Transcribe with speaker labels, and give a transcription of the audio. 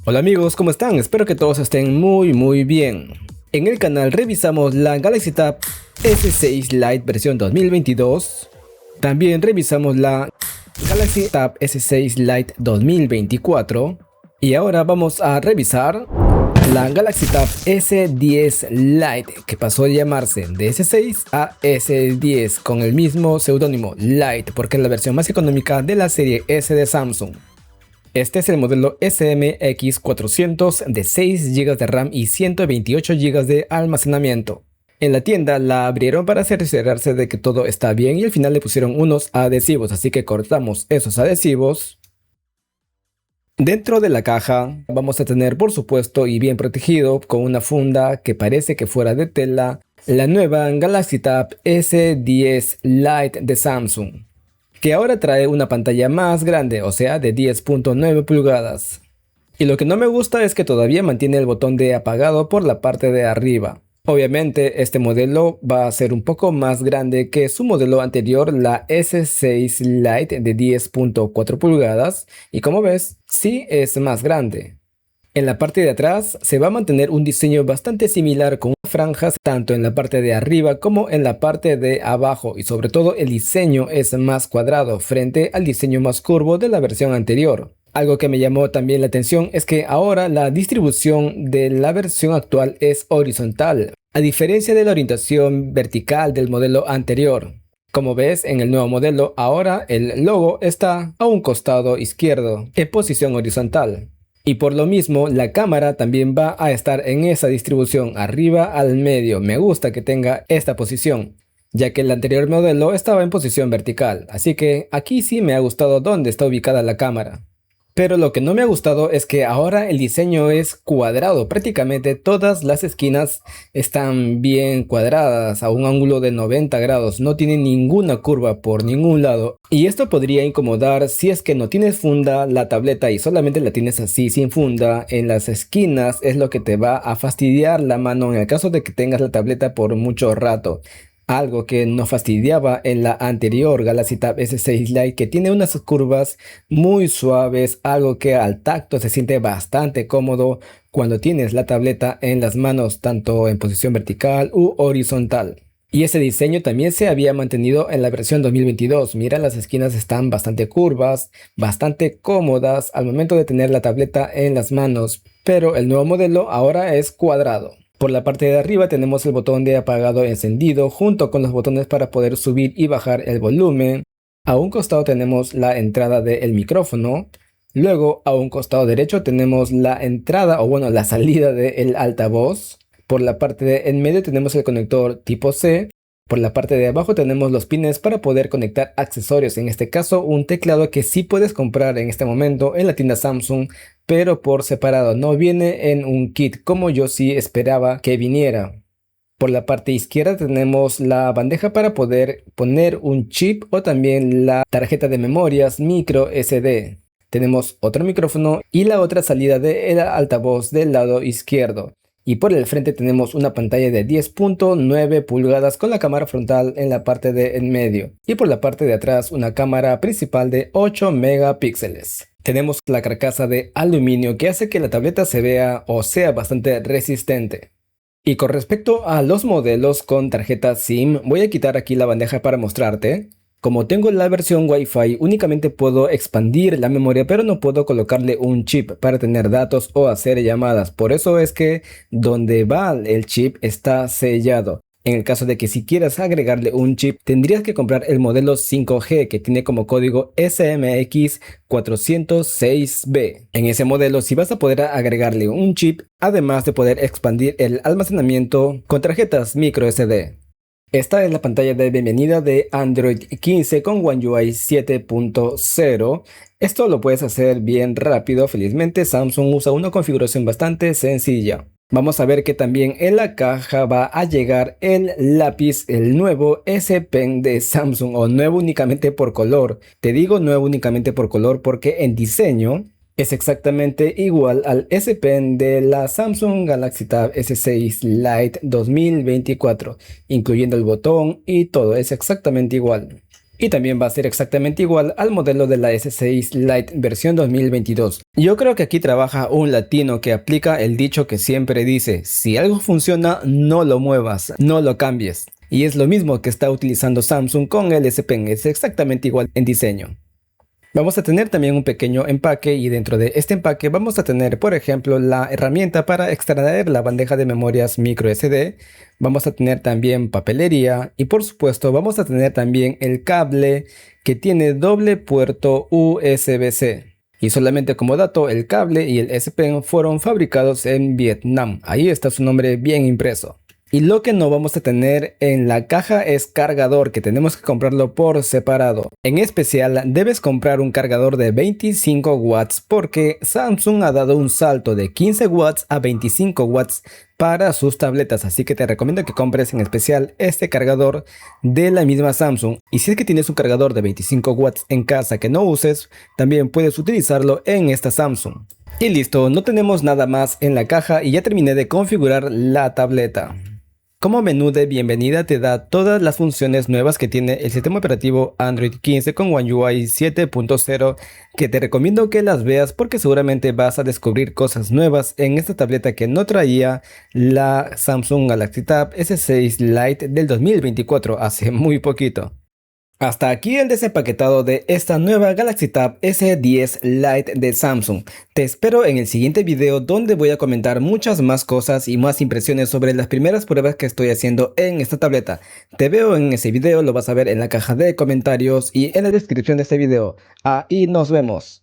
Speaker 1: Hola amigos, ¿cómo están? Espero que todos estén muy bien. En el canal revisamos la Galaxy Tab S6 Lite versión 2022. También revisamos la Galaxy Tab S6 Lite 2024. Y ahora vamos a revisar la Galaxy Tab S10 Lite, que pasó de llamarse de S6 a S10 con el mismo seudónimo Lite, porque es la versión más económica de la serie S de Samsung. Este es el modelo SMX400 de 6 GB de RAM y 128 GB de almacenamiento. En la tienda la abrieron para cerciorarse de que todo está bien y al final le pusieron unos adhesivos, así que cortamos esos adhesivos. Dentro de la caja vamos a tener, por supuesto y bien protegido con una funda que parece que fuera de tela, la nueva Galaxy Tab S10 Lite de Samsung, que ahora trae una pantalla más grande, o sea de 10.9 pulgadas. Y lo que no me gusta es que todavía mantiene el botón de apagado por la parte de arriba. Obviamente este modelo va a ser un poco más grande que su modelo anterior, la S6 Lite de 10.4 pulgadas, y como ves, sí es más grande. En la parte de atrás se va a mantener un diseño bastante similar con franjas tanto en la parte de arriba como en la parte de abajo, y sobre todo el diseño es más cuadrado frente al diseño más curvo de la versión anterior. Algo que me llamó también la atención es que ahora la distribución de la versión actual es horizontal, a diferencia de la orientación vertical del modelo anterior. Como ves, en el nuevo modelo ahora el logo está a un costado izquierdo en posición horizontal. Y por lo mismo, la cámara también va a estar en esa distribución, arriba al medio. Me gusta que tenga esta posición, ya que el anterior modelo estaba en posición vertical. Así que aquí sí me ha gustado dónde está ubicada la cámara. Pero lo que no me ha gustado es que ahora el diseño es cuadrado. Prácticamente todas las esquinas están bien cuadradas a un ángulo de 90 grados. No tiene ninguna curva por ningún lado. Y esto podría incomodar si es que no tienes funda la tableta y solamente la tienes así sin funda. En las esquinas es lo que te va a fastidiar la mano en el caso de que tengas la tableta por mucho rato. Algo que nos fastidiaba en la anterior Galaxy Tab S6 Lite, que tiene unas curvas muy suaves, algo que al tacto se siente bastante cómodo cuando tienes la tableta en las manos, tanto en posición vertical u horizontal. Y ese diseño también se había mantenido en la versión 2022. Mira, las esquinas están bastante curvas, bastante cómodas al momento de tener la tableta en las manos, pero el nuevo modelo ahora es cuadrado. Por la parte de arriba tenemos el botón de apagado encendido junto con los botones para poder subir y bajar el volumen. A un costado tenemos la entrada del micrófono. Luego a un costado derecho tenemos la entrada o bueno la salida del altavoz. Por la parte de en medio tenemos el conector tipo C. Por la parte de abajo tenemos los pines para poder conectar accesorios, en este caso un teclado que sí puedes comprar en este momento en la tienda Samsung, pero por separado, no viene en un kit como yo sí esperaba que viniera. Por la parte izquierda tenemos la bandeja para poder poner un chip o también la tarjeta de memorias micro SD. Tenemos otro micrófono y la otra salida del altavoz del lado izquierdo. Y por el frente tenemos una pantalla de 10.9 pulgadas con la cámara frontal en la parte de en medio. Y por la parte de atrás una cámara principal de 8 megapíxeles. Tenemos la carcasa de aluminio que hace que la tableta se vea o sea bastante resistente. Y con respecto a los modelos con tarjeta SIM, voy a quitar aquí la bandeja para mostrarte. Como tengo la versión Wi-Fi, únicamente puedo expandir la memoria, pero no puedo colocarle un chip para tener datos o hacer llamadas. Por eso es que donde va el chip está sellado. En el caso de que si quieras agregarle un chip, tendrías que comprar el modelo 5G que tiene como código SMX406B. En ese modelo sí vas a poder agregarle un chip, además de poder expandir el almacenamiento con tarjetas micro SD. Esta es la pantalla de bienvenida de Android 15 con One UI 7.0. Esto lo puedes hacer bien rápido. Felizmente Samsung usa una configuración bastante sencilla. Vamos a ver que también en la caja va a llegar el lápiz, el nuevo S Pen de Samsung, o nuevo únicamente por color. Te digo nuevo únicamente por color porque en diseño es exactamente igual al S Pen de la Samsung Galaxy Tab S6 Lite 2024, incluyendo el botón y todo, es exactamente igual. Y también va a ser exactamente igual al modelo de la S6 Lite versión 2022. Yo creo que aquí trabaja un latino que aplica el dicho que siempre dice: si algo funciona, no lo muevas, no lo cambies. Y es lo mismo que está utilizando Samsung con el S Pen, es exactamente igual en diseño. Vamos a tener también un pequeño empaque y dentro de este empaque vamos a tener, por ejemplo, la herramienta para extraer la bandeja de memorias micro SD. Vamos a tener también papelería y por supuesto vamos a tener también el cable que tiene doble puerto USB-C. Y solamente como dato, el cable y el S Pen fueron fabricados en Vietnam. Ahí está su nombre bien impreso. Y lo que no vamos a tener en la caja es cargador, que tenemos que comprarlo por separado. En especial debes comprar un cargador de 25 watts porque Samsung ha dado un salto de 15 watts a 25 watts para sus tabletas, así que te recomiendo que compres en especial este cargador de la misma Samsung. Y si es que tienes un cargador de 25 watts en casa que no uses, también puedes utilizarlo en esta Samsung. Y listo, no tenemos nada más en la caja y ya terminé de configurar la tableta. Como menú de bienvenida te da todas las funciones nuevas que tiene el sistema operativo Android 15 con One UI 7.0, que te recomiendo que las veas porque seguramente vas a descubrir cosas nuevas en esta tableta que no traía la Samsung Galaxy Tab S6 Lite del 2024, hace muy poquito. Hasta aquí el desempaquetado de esta nueva Galaxy Tab S10 Lite de Samsung. Te espero en el siguiente video donde voy a comentar muchas más cosas y más impresiones sobre las primeras pruebas que estoy haciendo en esta tableta. Te veo en ese video, lo vas a ver en la caja de comentarios y en la descripción de este video. Ahí nos vemos.